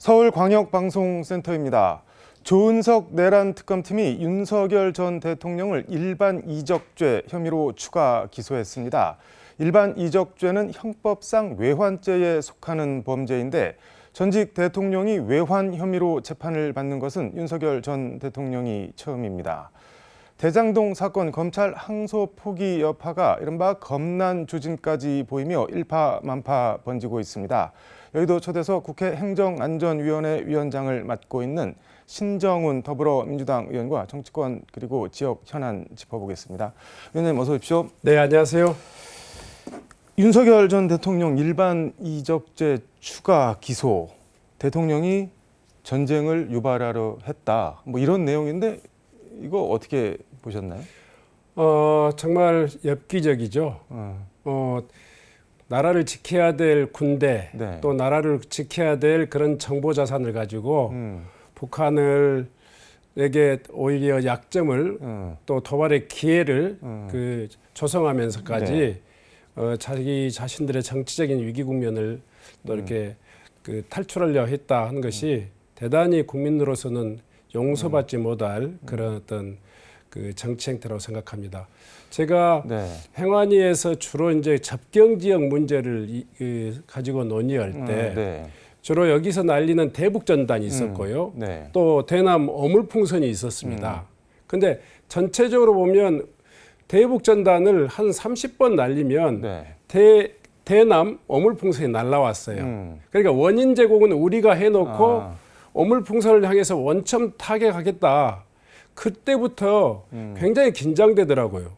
서울광역방송센터입니다. 조은석 내란 특검팀이 윤석열 전 대통령을 일반 이적죄 혐의로 추가 기소했습니다. 일반 이적죄는 형법상 외환죄에 속하는 범죄인데 전직 대통령이 외환 혐의로 재판을 받는 것은 윤석열 전 대통령이 처음입니다. 대장동 사건 검찰 항소 포기 여파가 이른바 검난 조짐까지 보이며 일파만파 번지고 있습니다. 여의도 초대서 국회 행정안전위원회 위원장을 맡고 있는 신정훈 더불어민주당 의원과 정치권 그리고 지역 현안 짚어보겠습니다. 위원장님 어서 오십시오. 네, 안녕하세요. 윤석열 전 대통령 일반 이적죄 추가 기소, 대통령이 전쟁을 유발하려 했다. 뭐 이런 내용인데 이거 어떻게 보셨나요? 정말 엽기적이죠. 나라를 지켜야 될 군대, 네. 또 나라를 지켜야 될 그런 정보 자산을 가지고 북한에게 오히려 약점을 또 도발의 기회를 조성하면서까지 네. 자기 자신들의 정치적인 위기 국면을 또 이렇게 탈출하려 했다 하는 것이 대단히 국민으로서는 용서받지 못할 그런 어떤 정치 행태라고 생각합니다. 제가 네. 행안위에서 주로 이제 접경 지역 문제를 가지고 논의할 때 네. 주로 여기서 날리는 대북전단이 있었고요. 네. 또 대남 어물풍선이 있었습니다. 근데 전체적으로 보면 대북전단을 한 30번 날리면 네. 대남 어물풍선이 날라왔어요. 그러니까 원인 제공은 우리가 해놓고 어물풍선을 향해서 원점 타격하겠다. 그때부터 굉장히 긴장되더라고요.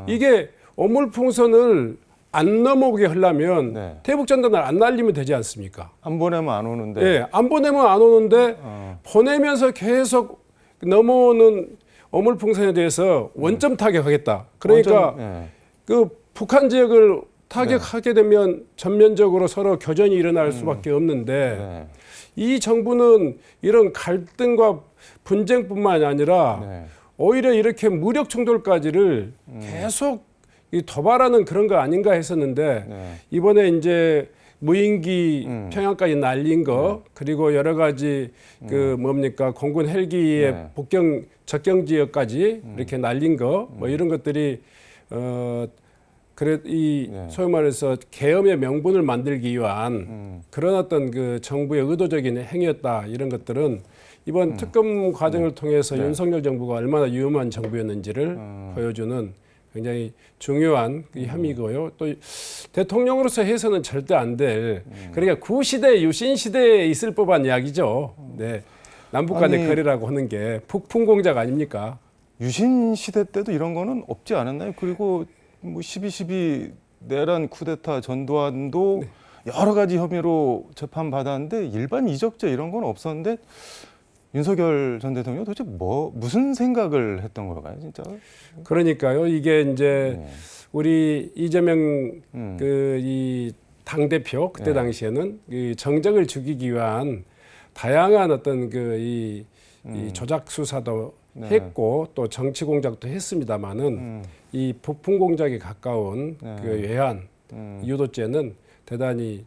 이게 어물풍선을 안 넘어오게 하려면 네. 대북전단을 안 날리면 되지 않습니까? 안 보내면 안 오는데. 네, 안 보내면 안 오는데 보내면서 계속 넘어오는 어물풍선에 대해서 원점 타격하겠다. 그러니까 원점, 네. 그 북한 지역을 타격하게 되면 전면적으로 서로 교전이 일어날 수밖에 없는데 네. 이 정부는 이런 갈등과 분쟁뿐만 아니라 네. 오히려 이렇게 무력 충돌까지를 계속 도발하는 그런 거 아닌가 했었는데 네. 이번에 이제 무인기 평양까지 날린 거 그리고 여러 가지 공군 헬기의 네. 접경 지역까지 이렇게 날린 거 뭐 이런 것들이 네. 소위 말해서 계엄의 명분을 만들기 위한 그런 어떤 정부의 의도적인 행위였다 이런 것들은 이번 특검 과정을 통해서 윤석열 정부가 얼마나 위험한 정부였는지를 보여주는 굉장히 중요한 혐의고요. 또 대통령으로서 해서는 절대 안 될 그러니까 구시대 유신 시대에 있을 법한 이야기죠. 네. 남북 간의 거래라고 하는 게 북풍 공작 아닙니까? 유신 시대 때도 이런 거는 없지 않았나요? 그리고 뭐 12.12 내란 쿠데타 전두환도 여러 가지 혐의로 재판받았는데 일반 이적죄 이런 건 없었는데 윤석열 전 대통령 도대체 무슨 생각을 했던 걸까요, 진짜? 그러니까요. 이게 이제 우리 이재명 이 당대표 그때 당시에는 이 정적을 죽이기 위한 다양한 어떤 이 조작 수사도 했고 또 정치 공작도 했습니다마는 이 북풍 공작에 가까운 외환 유도죄는 대단히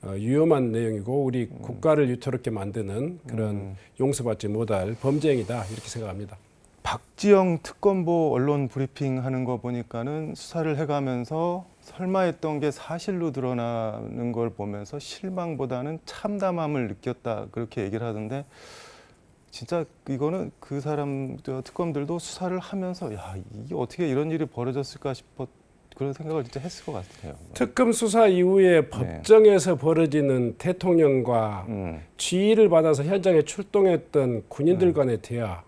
위험한 내용이고 우리 국가를 위태롭게 만드는 그런 용서받지 못할 범죄 행위다 이렇게 생각합니다. 박지영 특검보 언론 브리핑하는 거 보니까는 수사를 해가면서 설마 했던 게 사실로 드러나는 걸 보면서 실망보다는 참담함을 느꼈다 그렇게 얘기를 하던데 진짜 이거는 그 사람 특검들도 수사를 하면서 야 이게 어떻게 이런 일이 벌어졌을까 싶어 그런 생각을 진짜 했을 것 같아요. 특검 수사 이후에 법정에서 벌어지는 대통령과 지휘를 받아서 현장에 출동했던 군인들 간의 대화.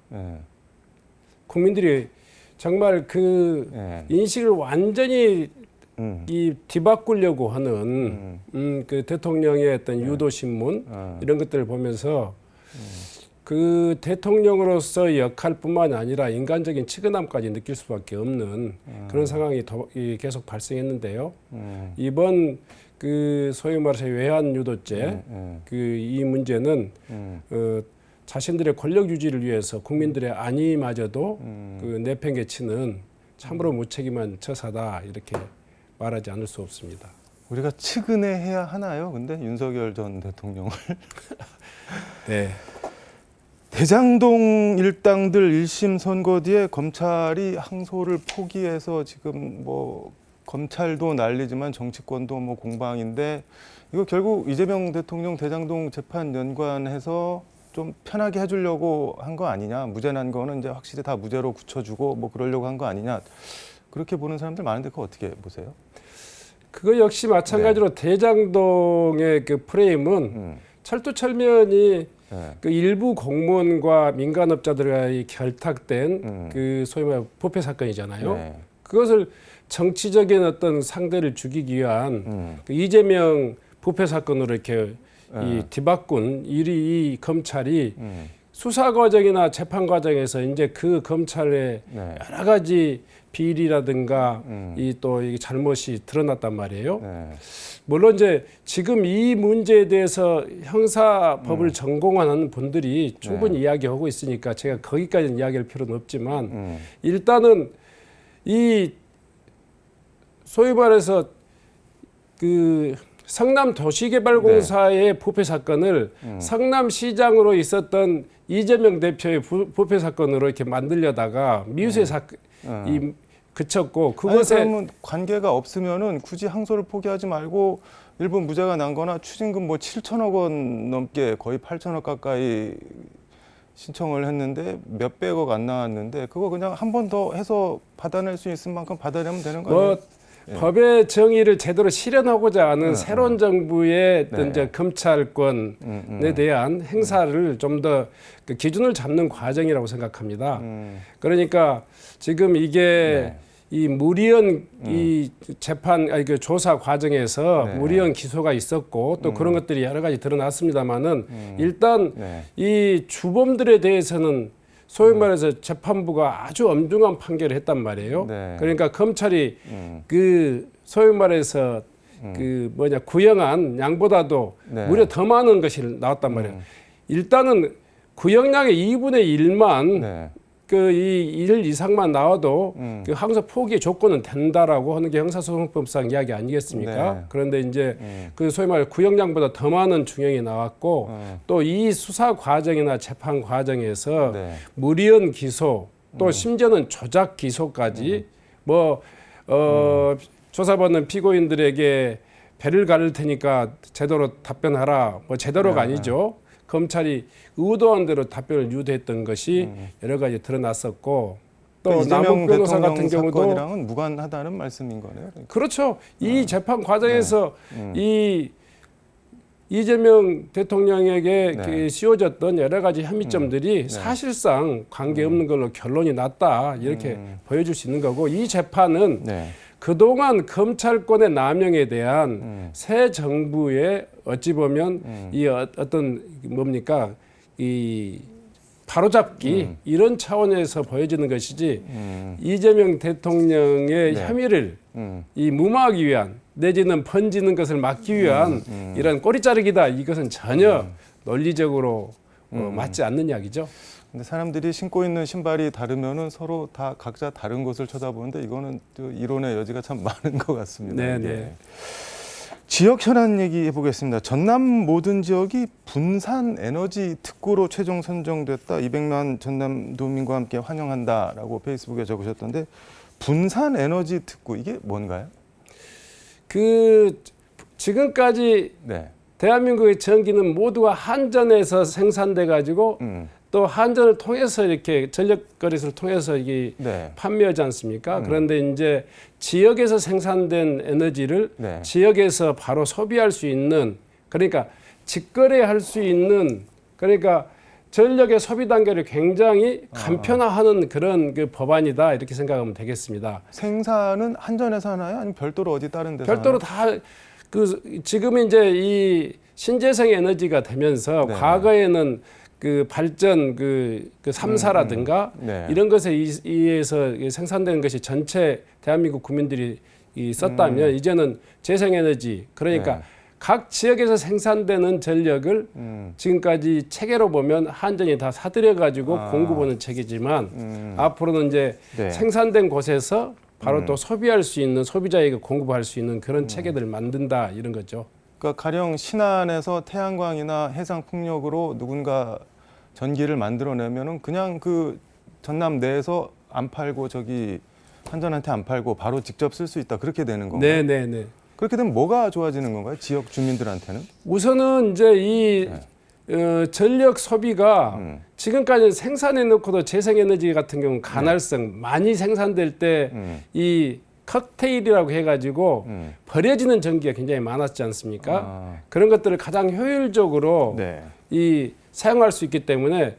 국민들이 정말 인식을 완전히 뒤바꾸려고 하는 그 대통령의 어떤 유도 신문 이런 것들을 보면서 그 대통령으로서 역할뿐만 아니라 인간적인 측은함까지 느낄 수밖에 없는 그런 상황이 계속 발생했는데요. 이번 소위 말해서 외환 유도죄 이 문제는 자신들의 권력 유지를 위해서 국민들의 안위마저도 내팽개치는 참으로 무책임한 처사다 이렇게 말하지 않을 수 없습니다. 우리가 측은해야 하나요? 근데 윤석열 전 대통령을 네. 대장동 일당들 1심 선고 뒤에 검찰이 항소를 포기해서 지금 뭐 검찰도 난리지만 정치권도 뭐 공방인데 이거 결국 이재명 대통령 대장동 재판 연관해서 좀 편하게 해주려고 한 거 아니냐? 무죄 난 거는 이제 확실히 다 무죄로 굳혀주고 뭐 그러려고 한 거 아니냐? 그렇게 보는 사람들 많은데 그거 어떻게 보세요? 그거 역시 마찬가지로 대장동의 그 프레임은 철두철면이 그 일부 공무원과 민간업자들과의 결탁된 그 소위 말해 부패 사건이잖아요. 네. 그것을 정치적인 어떤 상대를 죽이기 위한 그 이재명 부패 사건으로 이렇게 이 뒤바꾼 이 검찰이 수사 과정이나 재판 과정에서 이제 그 검찰의 네. 여러 가지 비리라든가 이 또 이 잘못이 드러났단 말이에요. 네. 물론 이제 지금 이 문제에 대해서 형사법을 전공하는 분들이 충분히 이야기하고 있으니까 제가 거기까지는 이야기할 필요는 없지만 일단은 이 소위 말해서 그 성남도시개발공사의 부패 사건을 성남시장으로 있었던 이재명 대표의 부패 사건으로 이렇게 만들려다가 미우새 사건이 그쳤고 그것에 그러면 관계가 없으면은 굳이 항소를 포기하지 말고 일본 무죄가 난 거나 추징금 뭐 7천억 원 넘게 거의 8천억 가까이 신청을 했는데 몇백억 안 나왔는데 그거 그냥 한 번 더 해서 받아낼 수 있을 만큼 받아내면 되는 거 아니에요? 법의 정의를 제대로 실현하고자 하는 새로운 정부의 어떤 네. 이제 검찰권에 대한 행사를 좀 더 그 기준을 잡는 과정이라고 생각합니다. 그러니까 지금 이게 이 무리한 이 재판 아니 그 조사 과정에서 무리한 기소가 있었고 또 그런 것들이 여러 가지 드러났습니다만은 일단 이 주범들에 대해서는 소위 말해서 재판부가 아주 엄중한 판결을 했단 말이에요. 네. 그러니까 검찰이 그 소위 말해서 그 뭐냐 구형한 양보다도 무려 더 많은 것이 나왔단 말이에요. 일단은 구형량의 2분의 1만 그 이 1 이상만 나와도 그 항소 포기 조건은 된다라고 하는 게 형사소송법상 이야기 아니겠습니까? 네. 그런데 이제 그 소위 말해 구형량보다 더 많은 중형이 나왔고 또 이 수사 과정이나 재판 과정에서 무리한 기소 또 심지어는 조작 기소까지 조사받는 피고인들에게 배를 가를 테니까 제대로 답변하라 뭐 제대로가 아니죠. 검찰이 의도한 대로 답변을 유도했던 것이 여러 가지 드러났었고 또 그러니까 남욱 변호사 같은 경우도 사건이랑은 무관하다는 말씀인 거네요. 그러니까. 그렇죠. 이 재판 과정에서 이 이재명 대통령에게 그 씌워졌던 여러 가지 혐의점들이 사실상 관계없는 걸로 결론이 났다 이렇게 보여줄 수 있는 거고 이 재판은 그동안 검찰권의 남용에 대한 새 정부의 어찌 보면 이 어떤 뭡니까 이 바로잡기 이런 차원에서 보여지는 것이지 이재명 대통령의 혐의를 이 무마하기 위한 내지는 번지는 것을 막기 위한 이런 꼬리 자르기다 이것은 전혀 논리적으로 맞지 않는 이야기죠. 근데 사람들이 신고 있는 신발이 다르면은 서로 다 각자 다른 곳을 쳐다보는데 이거는 또 이론의 여지가 참 많은 것 같습니다. 네네. 예. 지역 현안 얘기해 보겠습니다. 전남 모든 지역이 분산 에너지 특구로 최종 선정됐다. 200만 전남도민과 함께 환영한다라고 페이스북에 적으셨던데 분산 에너지 특구 이게 뭔가요? 그 지금까지 대한민국의 전기는 모두가 한전에서 생산돼 가지고 또 한전을 통해서 이렇게 전력거래소를 통해서 이게 판매하지 않습니까? 그런데 이제 지역에서 생산된 에너지를 지역에서 바로 소비할 수 있는 그러니까 직거래할 수 있는 그러니까 전력의 소비 단계를 굉장히 간편화하는 그런 그 법안이다 이렇게 생각하면 되겠습니다. 생산은 한전에서 하나요? 아니면 별도로 어디 다른 데서 별도로 다 그 지금 이제 이 신재생 에너지가 되면서 과거에는 그 발전 그 3사라든가 이런 것에 의해서 생산되는 것이 전체 대한민국 국민들이 썼다면 이제는 재생에너지 그러니까 각 지역에서 생산되는 전력을 지금까지 체계로 보면 한전이 다 사들여 가지고 공급하는 체계지만 앞으로는 이제 생산된 곳에서 바로 또 소비할 수 있는 소비자에게 공급할 수 있는 그런 체계들을 만든다 이런 거죠. 그러니까 가령 신안에서 태양광이나 해상 풍력으로 누군가 전기를 만들어내면은 그냥 그 전남 내에서 안 팔고 저기 한전한테 안 팔고 바로 직접 쓸 수 있다 그렇게 되는 건가요? 네. 그렇게 되면 뭐가 좋아지는 건가요? 지역 주민들한테는? 우선은 이제 이 전력 소비가 지금까지 생산해 놓고도 재생에너지 같은 경우는 간헐성 많이 생산될 때 이 칵테일이라고 해가지고 버려지는 전기가 굉장히 많았지 않습니까? 그런 것들을 가장 효율적으로 네. 이 사용할 수 있기 때문에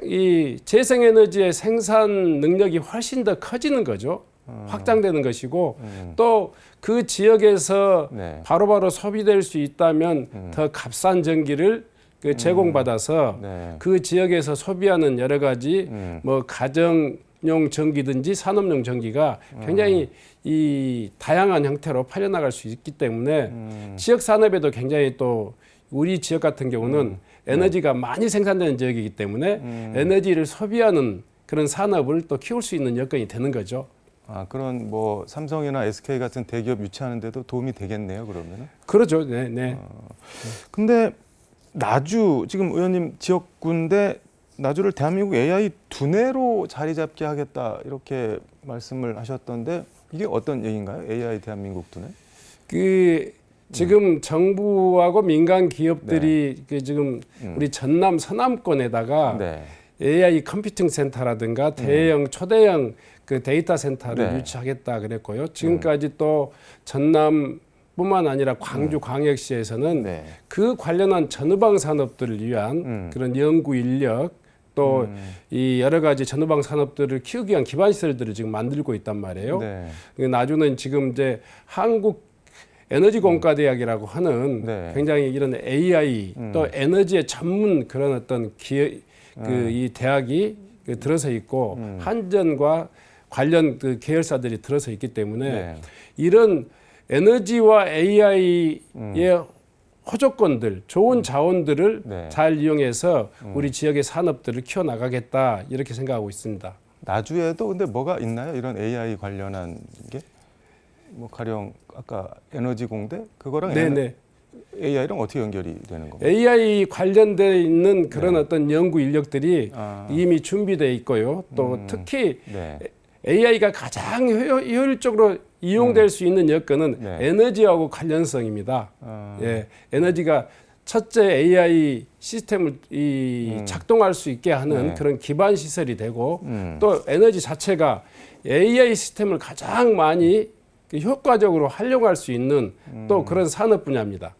이 재생에너지의 생산 능력이 훨씬 더 커지는 거죠. 확장되는 것이고 또 그 지역에서 네. 바로바로 소비될 수 있다면 더 값싼 전기를 그 제공받아서 네. 그 지역에서 소비하는 여러 가지 뭐 가정용 전기든지 산업용 전기가 굉장히 이 다양한 형태로 팔려나갈 수 있기 때문에 지역 산업에도 굉장히 또 우리 지역 같은 경우는 에너지가 많이 생산되는 지역이기 때문에 에너지를 소비하는 그런 산업을 또 키울 수 있는 여건이 되는 거죠. 아, 그런 뭐 삼성이나 SK 같은 대기업 유치하는 데도 도움이 되겠네요, 그러면은. 그렇죠. 네. 근데 나주 지금 의원님 지역구인데 나주를 대한민국 AI 두뇌로 자리 잡게 하겠다 이렇게 말씀을 하셨던데 이게 어떤 얘기인가요? AI 대한민국 두뇌? 그 지금 정부하고 민간 기업들이 그 지금 우리 전남 서남권에다가 네. AI 컴퓨팅 센터라든가 대형 초대형 그 데이터 센터를 네. 유치하겠다 그랬고요. 지금까지 또 전남뿐만 아니라 광주 광역시에서는 네. 그 관련한 전후방 산업들을 위한 그런 연구 인력 또 이 여러 가지 전후방 산업들을 키우기 위한 기반 시설들을 지금 만들고 있단 말이에요. 네. 나주는 지금 이제 한국 에너지 공과대학이라고 하는 네. 굉장히 이런 AI 또 에너지의 전문 그런 어떤 이 대학이 들어서 있고 한전과 관련 그 계열사들이 들어서 있기 때문에 네. 이런 에너지와 AI의 호조건들, 좋은 자원들을 네. 잘 이용해서 우리 지역의 산업들을 키워나가겠다 이렇게 생각하고 있습니다. 나주에도 근데 뭐가 있나요? 이런 AI 관련한 게? 뭐 가령 아까 에너지 공대 그거랑 네네. AI랑 어떻게 연결이 되는 건가요? AI 관련돼 있는 그런 네. 어떤 연구 인력들이 이미 준비돼 있고요. 또 특히 네. AI가 가장 효율적으로 이용될 수 있는 여건은 네. 에너지하고 관련성입니다. 예, 에너지가 첫째 AI 시스템을 작동할 수 있게 하는 네. 그런 기반 시설이 되고 또 에너지 자체가 AI 시스템을 가장 많이 효과적으로 활용할 수 있는 또 그런 산업 분야입니다.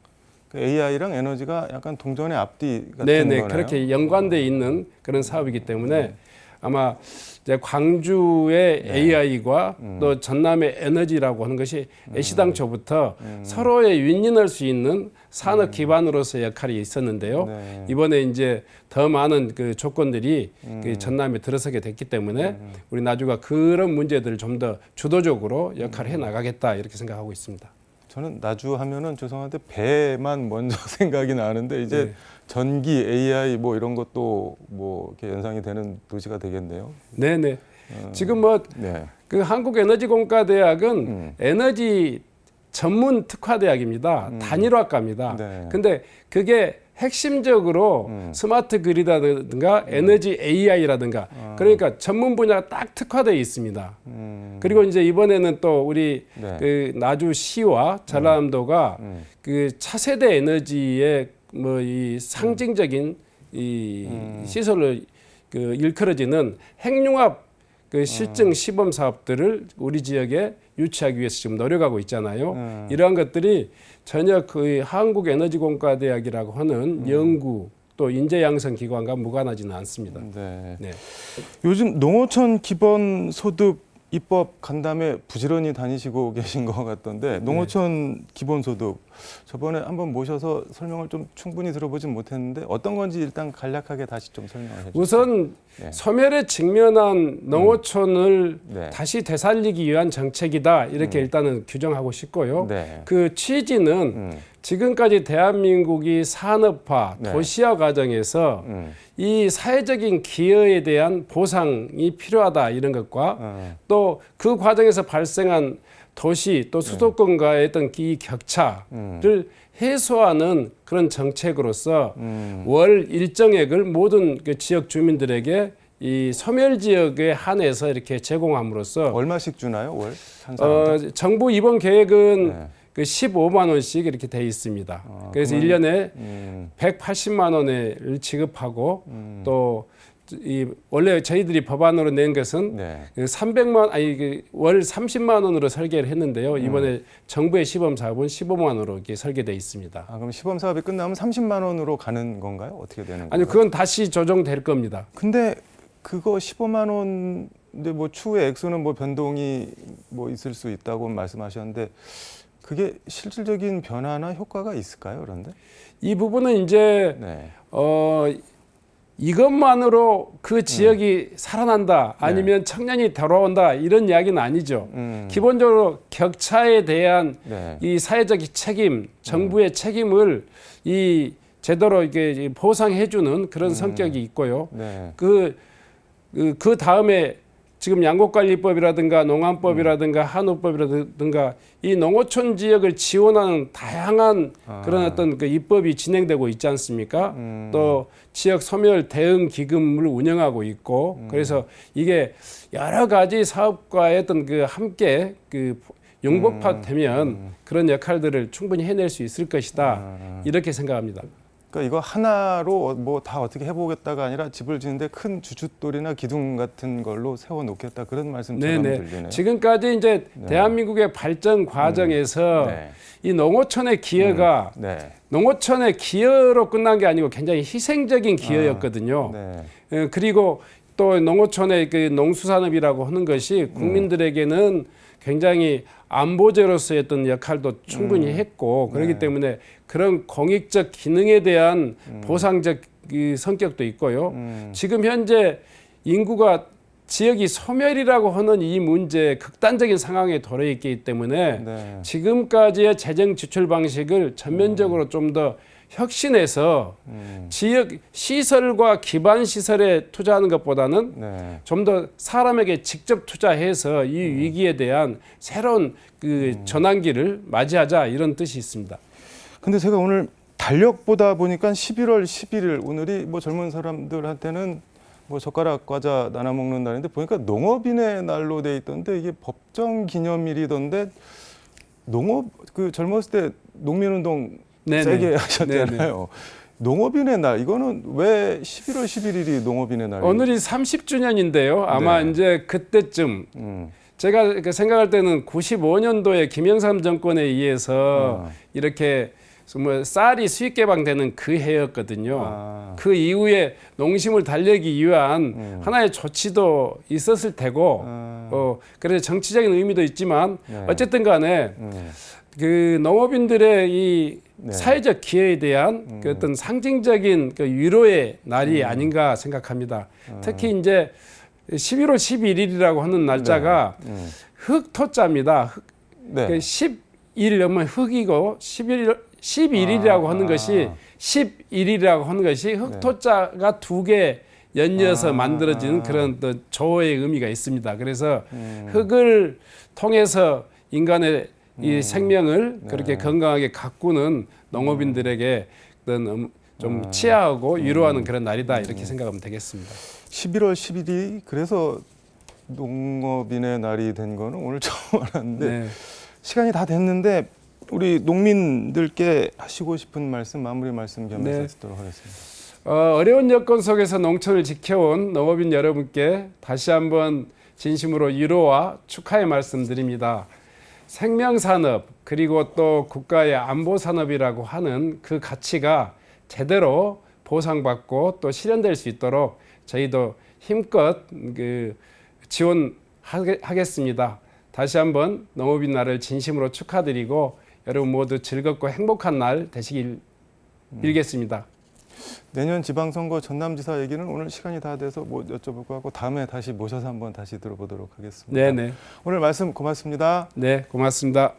그 AI랑 에너지가 약간 동전의 앞뒤 같은 네네 거네요. 그렇게 연관돼 있는 그런 사업이기 때문에 아마 이제 광주의 AI과 또 전남의 에너지라고 하는 것이 애시당초부터 서로의 윈윈할 수 있는 산업 기반으로서의 역할이 있었는데요. 네. 이번에 이제 더 많은 그 조건들이 그 전남에 들어서게 됐기 때문에 우리 나주가 그런 문제들을 좀 더 주도적으로 역할을 해 나가겠다 이렇게 생각하고 있습니다. 저는 나주 하면은 죄송한데 배만 먼저 생각이 나는데 이제 네. 전기, AI 뭐 이런 것도 뭐 이렇게 연상이 되는 도시가 되겠네요. 네네. 지금 뭐 네. 그 한국에너지공과대학은 에너지 전문 특화대학입니다. 단일화과입니다. 네. 근데 그게 핵심적으로 스마트 그리드라든가 에너지 AI라든가 그러니까 전문 분야가 딱 특화되어 있습니다. 그리고 이제 이번에는 또 우리 네. 그 나주시와 전라남도가 그 차세대 에너지의 뭐 이 상징적인 이 시설을 그 일컬어지는 핵융합 그 실증 시범 사업들을 우리 지역에 유치하기 위해서 지금 노력하고 있잖아요. 이러한 것들이 전혀 그 한국에너지공과대학이라고 하는 연구 또 인재 양성 기관과 무관하지는 않습니다. 네. 네. 요즘 농어촌 기본소득 입법 간담회 부지런히 다니시고 계신 것 같던데 농어촌 기본소득 저번에 한번 모셔서 설명을 좀 충분히 들어보진 못했는데 어떤 건지 일단 간략하게 다시 좀 설명해 주세요. 우선 네. 소멸에 직면한 농어촌을 네. 다시 되살리기 위한 정책이다 이렇게 일단은 규정하고 싶고요. 네. 그 취지는 지금까지 대한민국이 산업화, 네. 도시화 과정에서 이 사회적인 기여에 대한 보상이 필요하다 이런 것과 또 그 과정에서 발생한 도시 또 수도권과의 어떤 이 격차를 해소하는 그런 정책으로서 월 일정액을 모든 그 지역 주민들에게 이 소멸 지역에 한해서 이렇게 제공함으로써 얼마씩 주나요, 월? 한 사람당? 정부 이번 계획은 네. 그 15만 원씩 이렇게 돼 있습니다. 그래서 그러면, 1년에 180만 원을 지급하고 또 이 원래 저희들이 법안으로 낸 것은 네. 그 300월 30만 원으로 설계를 했는데요. 이번에 정부의 시범 사업은 15만 원으로 이렇게 설계돼 있습니다. 아, 그럼 시범 사업이 끝나면 30만 원으로 가는 건가요? 어떻게 되는 건가요? 아니요, 그건 다시 조정될 겁니다. 근데 그거 15만 원, 근데 뭐 추후에 액수는 뭐 변동이 뭐 있을 수 있다고 말씀하셨는데 그게 실질적인 변화나 효과가 있을까요? 그런데? 이 부분은 이제 네. 이것만으로 그 지역이 살아난다 아니면 청년이 돌아온다 이런 이야기는 아니죠. 기본적으로 격차에 대한 네. 이 사회적 책임, 정부의 책임을 이 제대로 이게 보상해주는 그런 성격이 있고요. 네. 그 다음에 지금 양곡관리법이라든가 농안법이라든가 한우법이라든가 이 농어촌 지역을 지원하는 다양한 그런 어떤 그 입법이 진행되고 있지 않습니까? 또 지역 소멸 대응 기금을 운영하고 있고 그래서 이게 여러 가지 사업과의 어떤 그 함께 그 융복합되면 그런 역할들을 충분히 해낼 수 있을 것이다 이렇게 생각합니다. 그러니까 이거 하나로 뭐 다 어떻게 해보겠다가 아니라 집을 짓는데 큰 주춧돌이나 기둥 같은 걸로 세워놓겠다 그런 말씀처럼 들리네요. 지금까지 이제 대한민국의 발전 과정에서 이 농어촌의 기여가 농어촌의 기여로 끝난 게 아니고 굉장히 희생적인 기여였거든요. 그리고 또 농어촌의 그 농수산업이라고 하는 것이 국민들에게는 굉장히 안보제로서의 어떤 역할도 충분히 했고 그렇기 때문에 그런 공익적 기능에 대한 보상적 그 성격도 있고요. 지금 현재 인구가 지역이 소멸이라고 하는 이 문제 극단적인 상황에 도래 있기 때문에 지금까지의 재정 지출 방식을 전면적으로 좀 더 혁신해서 지역 시설과 기반 시설에 투자하는 것보다는 좀 더 사람에게 직접 투자해서 이 위기에 대한 새로운 그 전환기를 맞이하자 이런 뜻이 있습니다. 근데 제가 오늘 달력보다 보니까 11월 11일 오늘이 뭐 젊은 사람들한테는 뭐 젓가락 과자 나눠 먹는 날인데 보니까 농업인의 날로 돼 있던데 이게 법정 기념일이던데 농업 그 젊었을 때 농민운동 세게 하셨잖아요. 농업인의 날 이거는 왜 11월 11일이 농업인의 날이에요? 오늘이 30주년인데요. 아마 이제 그때쯤 제가 생각할 때는 95년도에 김영삼 정권에 의해서 이렇게 뭐 쌀이 수입 개방되는 그 해였거든요. 그 이후에 농심을 달래기 위한 하나의 조치도 있었을 테고, 그래서 정치적인 의미도 있지만 어쨌든 간에 그 농업인들의 이 사회적 기여에 대한 그 어떤 상징적인 그 위로의 날이 아닌가 생각합니다. 특히 이제 11월 11일이라고 하는 날짜가 흑토자입니다. 그 11이면 흑이고 11일이라고 하는 것이 11이라고 하는 것이 흑토자가 두 개 연이어서 만들어진 그런 또 조의 의미가 있습니다. 그래서 흑을 통해서 인간의 이 생명을 그렇게 건강하게 가꾸는 농업인들에게 어떤 좀 치하하고 위로하는 그런 날이다 이렇게 생각하면 되겠습니다. 11월 10일이 그래서 농업인의 날이 된 거는 오늘 처음 알았는데 시간이 다 됐는데 우리 농민들께 하시고 싶은 말씀 마무리 말씀 겸해서 듣도록 하겠습니다. 어려운 여건 속에서 농촌을 지켜온 농업인 여러분께 다시 한번 진심으로 위로와 축하의 말씀드립니다. 생명산업 그리고 또 국가의 안보산업이라고 하는 그 가치가 제대로 보상받고 또 실현될 수 있도록 저희도 힘껏 그 지원하겠습니다. 다시 한번 농업인 날을 진심으로 축하드리고 여러분 모두 즐겁고 행복한 날 되시길 빌겠습니다. 내년 지방선거 전남지사 얘기는 오늘 시간이 다 돼서 뭐 여쭤볼 거 하고 다음에 다시 모셔서 한번 다시 들어보도록 하겠습니다. 오늘 말씀 고맙습니다. 네, 고맙습니다.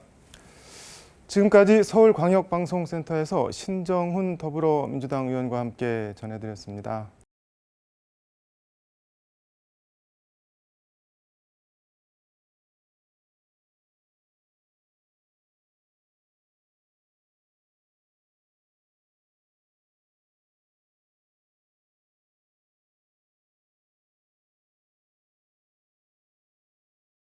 지금까지 서울광역방송센터에서 신정훈 더불어민주당 의원과 함께 전해드렸습니다.